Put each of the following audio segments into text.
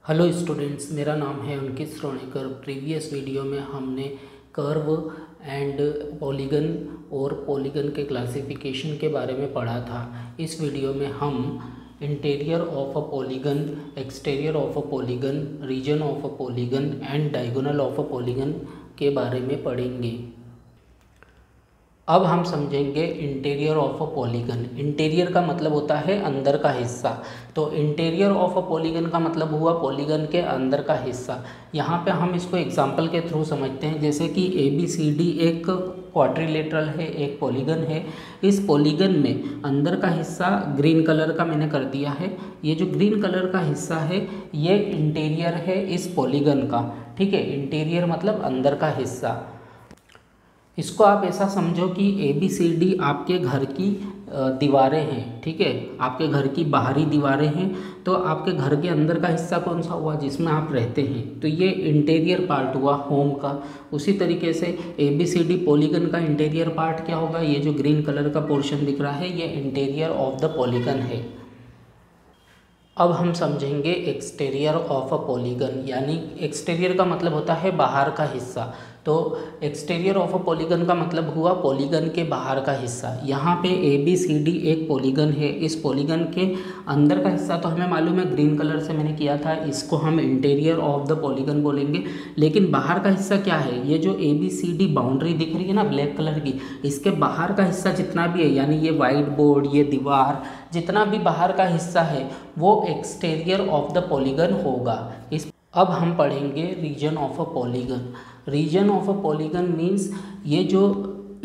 Hello students, मेरा नाम है अंकित श्रोणेकर। प्रीवियस वीडियो में हमने कर्व एंड पॉलीगन और पॉलीगन के क्लासिफिकेशन के बारे में पढ़ा था। इस वीडियो में हम interior of a polygon, exterior of a polygon, region of a polygon and diagonal of a polygon के बारे में पढ़ेंगे। अब हम समझेंगे interior of a polygon. Interior का मतलब होता है अंदर का हिस्सा, तो इंटीरियर ऑफ अ पॉलीगन का मतलब हुआ पॉलीगन के अंदर का हिस्सा। यहाँ पे हम इसको एग्जांपल के थ्रू समझते हैं, जैसे कि ABCD एक क्वाड्रिलेटरल है, एक पॉलीगन है। इस पॉलीगन में अंदर का हिस्सा ग्रीन कलर का मैंने कर दिया है। ये जो ग्रीन कलर का हिस्सा है ये इंटीरियर है इस पॉलीगन का। ठीक है, इंटीरियर मतलब अंदर का हिस्सा। इसको आप ऐसा समझो कि ABCD आपके घर की दीवारें हैं। ठीक है, आपके घर की बाहरी दीवारें हैं। तो आपके घर के अंदर का हिस्सा कौन सा हुआ? जिसमें आप रहते हैं, तो ये इंटीरियर पार्ट हुआ होम का। उसी तरीके से ABCD पॉलीगन का इंटीरियर पार्ट क्या होगा? ये जो ग्रीन कलर का पोर्शन दिख रहा है ये इंटीरियर ऑफ द पॉलीगन है। अब हम समझेंगे एक्सटीरियर ऑफ अ पॉलीगन, यानी एक्सटीरियर का मतलब होता है बाहर का हिस्सा। तो एक्सटीरियर ऑफ अ पॉलीगन का मतलब हुआ पॉलीगन के बाहर का हिस्सा। यहाँ पे ABCD एक पॉलीगन है। इस पॉलीगन के अंदर का हिस्सा तो हमें मालूम है, ग्रीन कलर से मैंने किया था, इसको हम इंटीरियर ऑफ द पॉलीगन बोलेंगे। लेकिन बाहर का हिस्सा क्या है? ये जो ABCD बाउंड्री दिख रही है ना ब्लैक कलर की, इसके बाहर का हिस्सा जितना भी है, यानी ये वाइट बोर्ड, ये दीवार, जितना भी बाहर का हिस्सा है वो एक्सटीरियर ऑफ द पॉलीगन होगा। अब हम पढ़ेंगे region of a polygon. Region of a polygon means ये जो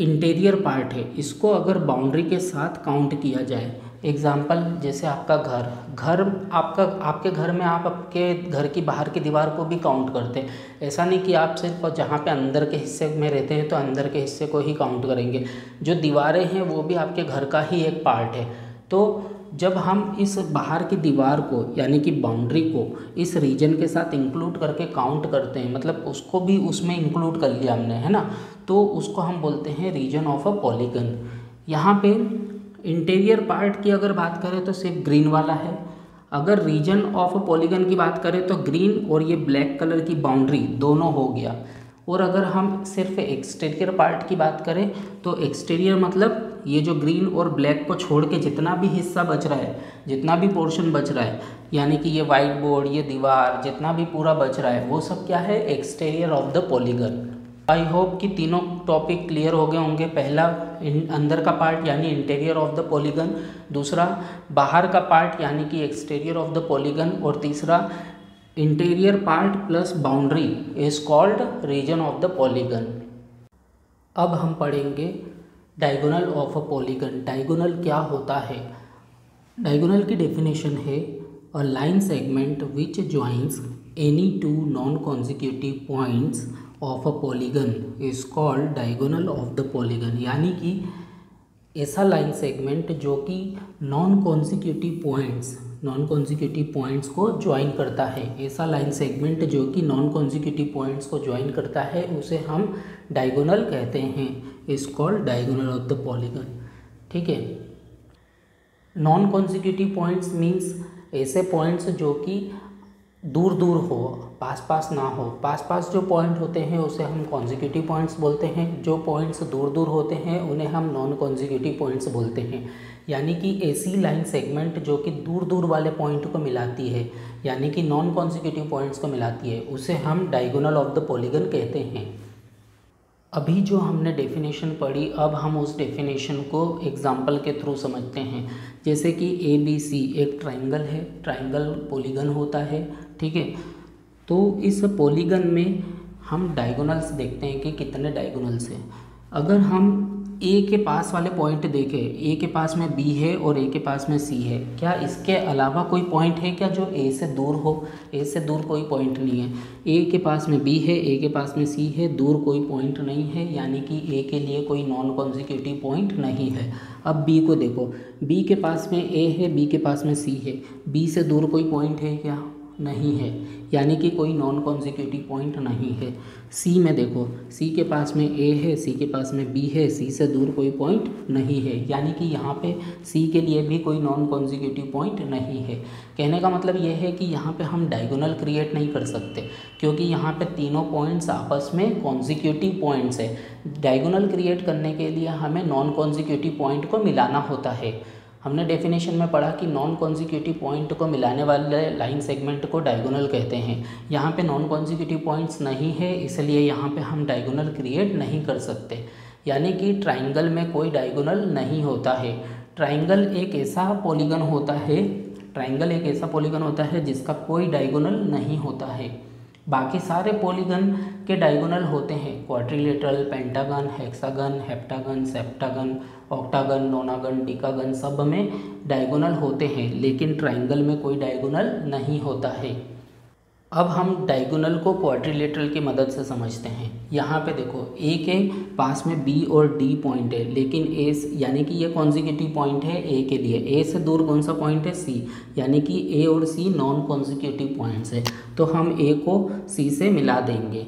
इंटीरियर पार्ट है इसको अगर बाउंड्री के साथ काउंट किया जाए। एग्जाम्पल, जैसे आपका आपके घर में आप आपके घर की बाहर की दीवार को भी काउंट करते हैं। ऐसा नहीं कि आप सिर्फ जहाँ पे अंदर के हिस्से में रहते हैं तो अंदर के हिस्से को ही काउंट करेंगे। जो दीवारें हैं वो भी आपके घर का ही एक पार्ट है। तो जब हम इस बाहर की दीवार को यानी कि बाउंड्री को इस रीजन के साथ इंक्लूड करके काउंट करते हैं, मतलब उसको भी उसमें इंक्लूड कर लिया हमने, है ना, तो उसको हम बोलते हैं रीजन ऑफ अ पॉलीगन। यहाँ पे इंटीरियर पार्ट की अगर बात करें तो सिर्फ ग्रीन वाला है। अगर रीजन ऑफ अ पॉलीगन की बात करें तो ग्रीन और ये ब्लैक कलर की बाउंड्री दोनों हो गया। और अगर हम सिर्फ एक्सटीरियर पार्ट की बात करें तो एक्सटीरियर मतलब ये जो ग्रीन और ब्लैक को छोड़ के जितना भी हिस्सा बच रहा है, जितना भी पोर्शन बच रहा है, यानी कि ये वाइट बोर्ड, ये दीवार, जितना भी पूरा बच रहा है वो सब क्या है? Exterior of the polygon. I hope कि तीनों टॉपिक क्लियर हो गए होंगे। पहला अंदर का पार्ट यानी इंटीरियर ऑफ द पॉलीगन, दूसरा बाहर का पार्ट यानी कि एक्सटीरियर ऑफ द पॉलीगन, और तीसरा interior part plus boundary is called region of the polygon. अब हम पढ़ेंगे diagonal of a polygon. Diagonal क्या होता है? डायगोनल की डेफिनेशन है a line segment which joins any two non consecutive points of a polygon is called diagonal of the polygon. यानी कि ऐसा लाइन सेगमेंट जो कि नॉन कॉन्जिक्यूटिव पॉइंट्स को ज्वाइन करता है, ऐसा लाइन सेगमेंट जो कि नॉन कॉन्जिक्यूटिव पॉइंट्स को ज्वाइन करता है उसे हम डायगोनल कहते हैं। Is called diagonal of the polygon. ठीक है, नॉन कॉन्जिक्यूटिव पॉइंट्स मीन्स ऐसे पॉइंट्स जो कि दूर दूर हो, पास पास ना हो। पास पास जो पॉइंट होते हैं उसे हम कॉन्जिक्यूटिव पॉइंट्स बोलते हैं। जो पॉइंट्स दूर दूर होते हैं उन्हें हम नॉन कॉन्जिक्यूटिव पॉइंट्स बोलते हैं। यानी कि ऐसी लाइन सेगमेंट जो कि दूर दूर वाले पॉइंट को मिलाती है, यानी कि नॉन कॉन्जिक्यूटिव पॉइंट्स को मिलाती है, उसे हम डायगोनल ऑफ द पॉलीगन कहते हैं। अभी जो हमने डेफिनेशन पढ़ी, अब हम उस डेफिनेशन को एग्जाम्पल के थ्रू समझते हैं। जैसे कि ABC एक ट्राइंगल है, ट्राइंगल पॉलीगन होता है। ठीक है, तो इस पॉलीगन में हम डायगोनल्स देखते हैं कि कितने डायगोनल्स हैं। अगर हम A के पास वाले पॉइंट देखें, A के पास में B है और A के पास में C है, क्या इसके अलावा कोई पॉइंट है क्या जो A से दूर हो? A से दूर कोई पॉइंट नहीं है। A के पास में B है, A के पास में C है, दूर कोई पॉइंट नहीं है, यानी कि A के लिए कोई नॉन कॉन्जिक्यूटिव पॉइंट नहीं है। अब B को देखो, B के पास में A है, B के पास में C है, B से दूर कोई पॉइंट है क्या? नहीं है, यानी कि कोई नॉन कॉन्जिक्यूटिव पॉइंट नहीं है। सी में देखो, सी के पास में ए है, सी के पास में बी है, सी से दूर कोई पॉइंट नहीं है, यानी कि यहाँ पे सी के लिए भी कोई नॉन कॉन्जिक्यूटिव पॉइंट नहीं है। कहने का मतलब ये है कि यहाँ पे हम डायगोनल क्रिएट नहीं कर सकते, क्योंकि यहाँ पे तीनों पॉइंट्स आपस में कॉन्जिक्यूटिव पॉइंट्स है। डायगोनल क्रिएट करने के लिए हमें नॉन कॉन्जिक्यूटिव पॉइंट को मिलाना होता है। हमने डेफिनेशन में पढ़ा कि नॉन कॉन्जिक्यूटिव पॉइंट को मिलाने वाले लाइन सेगमेंट को डायगोनल कहते हैं। यहाँ पे नॉन कॉन्जिक्यूटिव पॉइंट्स नहीं है, इसलिए यहाँ पे हम डायगोनल क्रिएट नहीं कर सकते, यानी कि ट्राइंगल में कोई डायगोनल नहीं होता है। ट्राइंगल एक ऐसा पॉलीगन होता है जिसका कोई डायगोनल नहीं होता है। बाकी सारे पॉलीगन के डायगोनल होते हैं, quadrilateral, pentagon, hexagon, heptagon, septagon, octagon, nonagon, decagon, सब में डायगोनल होते हैं, लेकिन ट्राइंगल में कोई डायगोनल नहीं होता है। अब हम डायगोनल को क्वाड्रिलेटरल की मदद से समझते हैं। यहाँ पे देखो, ए के पास में बी और डी पॉइंट है, लेकिन ए यानी कि ये कॉन्जिक्यूटिव पॉइंट है ए के लिए। ए से दूर कौन सा पॉइंट है? सी, यानी कि ए और सी नॉन कॉन्जिक्यूटिव पॉइंट्स है, तो हम ए को सी से मिला देंगे।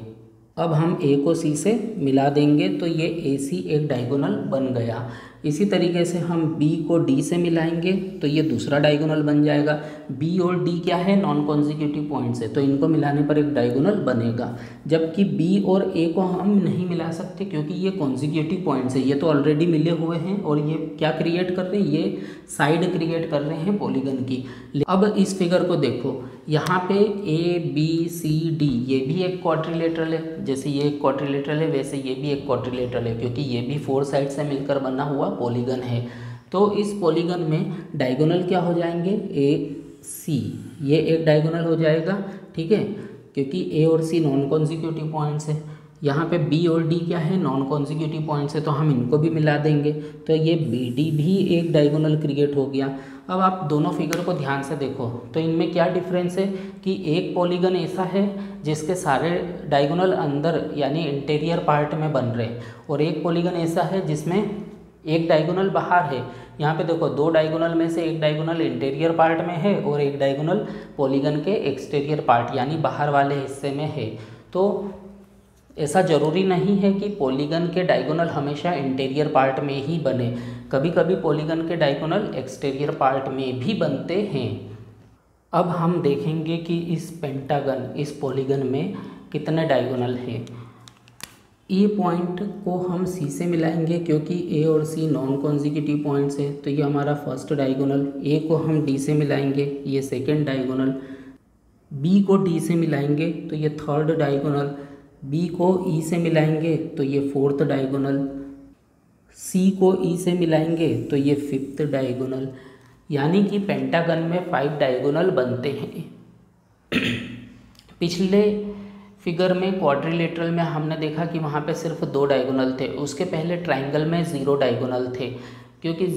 अब हम ए को सी से मिला देंगे तो ये ए सी एक डायगोनल बन गया। इसी तरीके से हम बी को डी से मिलाएंगे तो ये दूसरा डायगोनल बन जाएगा। बी और डी क्या है? नॉन कॉन्जिक्यूटिव पॉइंट्स है, तो इनको मिलाने पर एक डायगोनल बनेगा। जबकि बी और ए को हम नहीं मिला सकते क्योंकि ये कॉन्जिक्यूटिव पॉइंट्स है, ये तो ऑलरेडी मिले हुए हैं और ये क्या क्रिएट कर रहे हैं? ये साइड क्रिएट कर रहे हैं पॉलीगन की। अब इस फिगर को देखो, यहाँ पे ए बी सी डी ये भी एक क्वाड्रिलेटरल है। जैसे ये एक क्वाड्रिलेटरल है वैसे ये भी एक क्वाड्रिलेटरल है, क्योंकि ये भी 4 साइड से मिलकर बना हुआ पॉलीगन है। तो इस पॉलीगन में डायगोनल क्या हो जाएंगे? ए सी, ये एक डायगोनल हो जाएगा, ठीक है, क्योंकि ए और सी नॉन कॉन्जिक्यूटिव पॉइंट्स है। यहाँ पे बी और डी क्या है? नॉन कॉन्जिक्यूटिव पॉइंट्स है, तो हम इनको भी मिला देंगे, तो ये बी डी भी एक डायगोनल क्रिएट हो गया। अब आप दोनों फिगर को ध्यान से देखो तो इनमें क्या डिफरेंस है कि एक पॉलीगन ऐसा है जिसके सारे डायगोनल अंदर यानी इंटीरियर पार्ट में बन रहे, और एक पॉलीगन ऐसा है जिसमें एक डायगोनल बाहर है। यहाँ पे देखो, 2 डायगोनल में से एक डायगोनल इंटीरियर पार्ट में है और एक डायगोनल पॉलीगन के एक्सटीरियर पार्ट यानी बाहर वाले हिस्से में है। तो ऐसा ज़रूरी नहीं है कि पॉलीगन के डायगोनल हमेशा इंटीरियर पार्ट में ही बने, कभी कभी पॉलीगन के डायगोनल एक्सटीरियर पार्ट में भी बनते हैं। अब हम देखेंगे कि इस पेंटागन, इस पॉलीगन में कितने डायगोनल हैं। ए पॉइंट को हम सी से मिलाएंगे क्योंकि ए और सी नॉन कॉन्जिक्यूटिव पॉइंट्स है, तो ये हमारा फर्स्ट डायगोनल। ए को हम डी से मिलाएंगे, ये सेकेंड डायगोनल। बी को डी से मिलाएंगे तो ये थर्ड डायगोनल। बी को ई से मिलाएंगे तो ये फोर्थ डायगोनल। सी को ई से मिलाएंगे तो ये फिफ्थ डायगोनल। यानी कि पेंटागन में 5 डायगोनल बनते हैं। पिछले फिगर में क्वाड्रिलेटरल में हमने देखा कि वहाँ पे सिर्फ 2 डायगोनल थे, उसके पहले ट्राइंगल में 0 डायगोनल थे, क्योंकि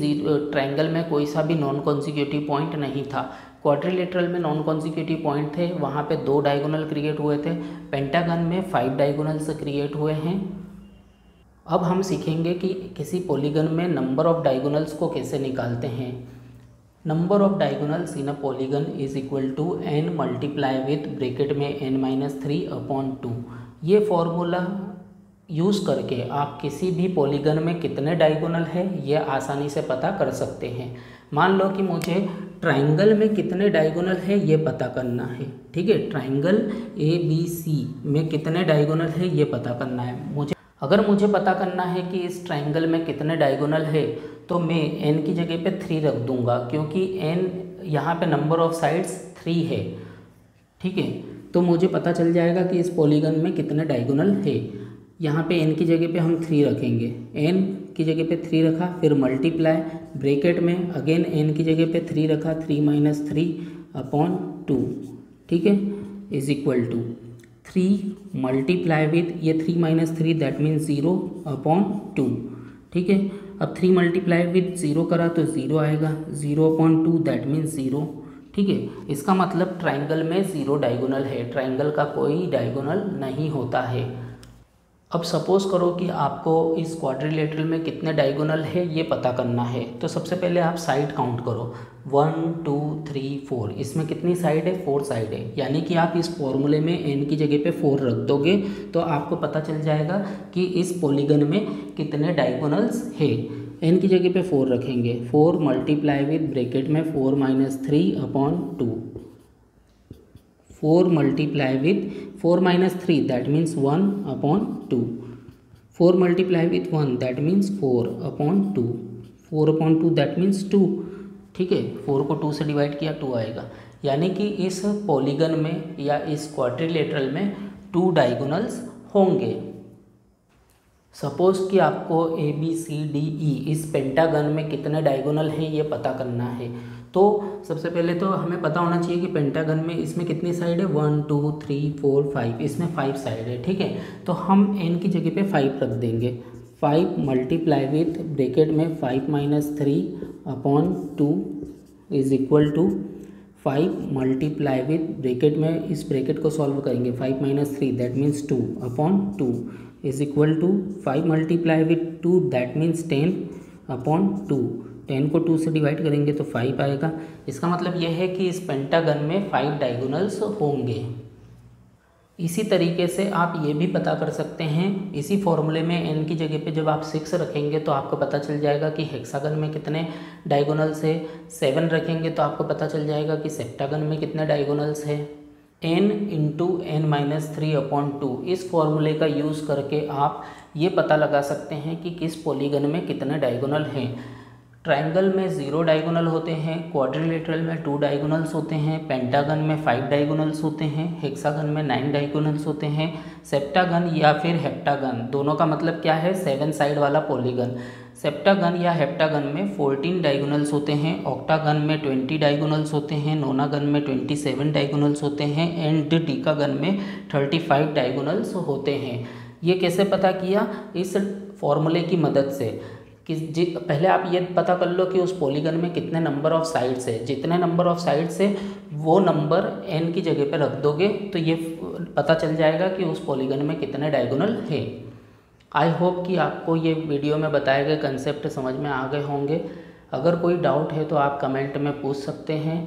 ट्राइंगल में कोई सा भी नॉन कॉन्जिक्यूटिव पॉइंट नहीं था। क्वाड्रिलेटरल में नॉन कॉन्जिक्यूटिव पॉइंट थे, वहाँ पे 2 डायगोनल क्रिएट हुए थे। पेंटागन में 5 डायगोनल्स क्रिएट हुए हैं। अब हम सीखेंगे कि किसी पॉलीगन में नंबर ऑफ डायगोनल्स को कैसे निकालते हैं। Number of diagonals in a polygon is equal to n multiply with bracket में n-3/2। ये फॉर्मूला यूज़ करके आप किसी भी पॉलीगन में कितने डायगोनल है ये आसानी से पता कर सकते हैं। मान लो कि मुझे ट्राइंगल में कितने डायगोनल है ये पता करना है, ठीक है। ट्राइंगल ABC में कितने डायगोनल है ये पता करना है। अगर मुझे पता करना है कि इस ट्राइंगल में कितने डायगोनल है तो मैं n की जगह पे 3 रख दूंगा, क्योंकि n यहाँ पे नंबर ऑफ साइड्स 3 है, ठीक है। तो मुझे पता चल जाएगा कि इस पॉलीगन में कितने डायगोनल है। यहाँ पे n की जगह पे हम 3 रखेंगे, n की जगह पे 3 रखा, फिर मल्टीप्लाई ब्रैकेट में अगेन n की जगह पे 3 रखा, 3-3/2, ठीक है, is equal to 3 multiply with ये 3-3 दैट मीन्स 0/2, ठीक है। अब 3 मल्टीप्लाई विथ 0 करा तो 0 आएगा, 0/2 दैट मीन्स 0, ठीक है। इसका मतलब ट्राइंगल में 0 डायगोनल है, ट्राइंगल का कोई डायगोनल नहीं होता है। अब सपोज़ करो कि आपको इस क्वाड्रिलेटरल में कितने डायगोनल है ये पता करना है। तो सबसे पहले आप साइड काउंट करो, 1 2 3 4। इसमें कितनी साइड है? 4 साइड है। यानी कि आप इस फॉर्मूले में n की जगह पे 4 रख दोगे तो आपको पता चल जाएगा कि इस पॉलीगन में कितने डायगोनल्स है। n की जगह पे 4 रखेंगे, 4 मल्टीप्लाई विद ब्रैकेट में 4 - 3/2, 4 multiply with 4 - 3 that means 1/2, 4 multiply with 1 that means 4/2, 4/2 that means 2। ठीक है, 4 को 2 से डिवाइड किया 2 आएगा। यानी कि इस पॉलीगन में या इस क्वाड्रिलेटरल में 2 डायगोनल्स होंगे। सपोज कि आपको ABCDE इस पेंटागन में कितने डायगोनल हैं ये पता करना है। तो सबसे पहले तो हमें पता होना चाहिए कि पेंटागन में इसमें कितनी साइड है? 1 2 3 4 5, इसमें 5 साइड है। ठीक है, तो हम n की जगह पे 5 रख देंगे। 5 मल्टीप्लाई विथ ब्रैकेट में 5 - 3/2 is equal to 5 multiply with bracket में, इस ब्रैकेट को सॉल्व करेंगे, 5 - 3 that means 2/2 is equal to 5 multiply with 2 that means 10/2। 10 को 2 से डिवाइड करेंगे तो 5 आएगा। इसका मतलब यह है कि इस पेंटागन में 5 डायगोनल्स होंगे। इसी तरीके से आप ये भी पता कर सकते हैं, इसी फॉर्मूले में n की जगह पे जब आप 6 रखेंगे तो आपको पता चल जाएगा कि हेक्सागन में कितने डायगोनल्स है। 7 रखेंगे तो आपको पता चल जाएगा कि सेप्टागन में कितने डायगोनल्स है। n × n - 3/2 इस फॉर्मूले का यूज़ करके आप ये पता लगा सकते हैं कि किस पॉलीगन में कितने डायगोनल हैं। ट्रायंगल में 0 डायगोनल होते हैं, क्वाड्रिलेटरल में 2 डायगोनल्स होते हैं, पेंटागन में 5 डायगोनल्स होते हैं, हेक्सागन में 9 डायगोनल्स होते हैं, सेप्टागन या फिर हेप्टागन दोनों का मतलब क्या है? 7 साइड वाला पॉलीगन। सेप्टागन या हेप्टागन में 14 डायगोनल्स होते हैं, ऑक्टागन में 20 डायगोनल्स होते हैं, नोनागन में 27 डायगोनल्स होते हैं एंड डीकागन में 35 डायगोनल्स होते हैं। ये कैसे पता किया? इस फॉर्मूले की मदद से कि पहले आप ये पता कर लो कि उस पॉलीगन में कितने नंबर ऑफ साइड्स है। जितने नंबर ऑफ साइड्स है वो नंबर n की जगह पर रख दोगे तो ये पता चल जाएगा कि उस पॉलीगन में कितने डायगोनल है। आई होप कि आपको ये वीडियो में बताए गए कंसेप्ट समझ में आ गए होंगे। अगर कोई डाउट है तो आप कमेंट में पूछ सकते हैं।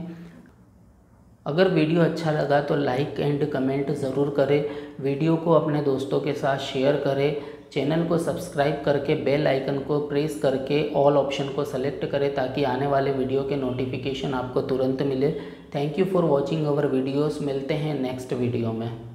अगर वीडियो अच्छा लगा तो लाइक एंड कमेंट ज़रूर करें। वीडियो को अपने दोस्तों के साथ शेयर करें। चैनल को सब्सक्राइब करके बेल आइकन को प्रेस करके ऑल ऑप्शन को सेलेक्ट करें ताकि आने वाले वीडियो के नोटिफिकेशन आपको तुरंत मिले। Thank you for watching our videos. मिलते हैं नेक्स्ट वीडियो में।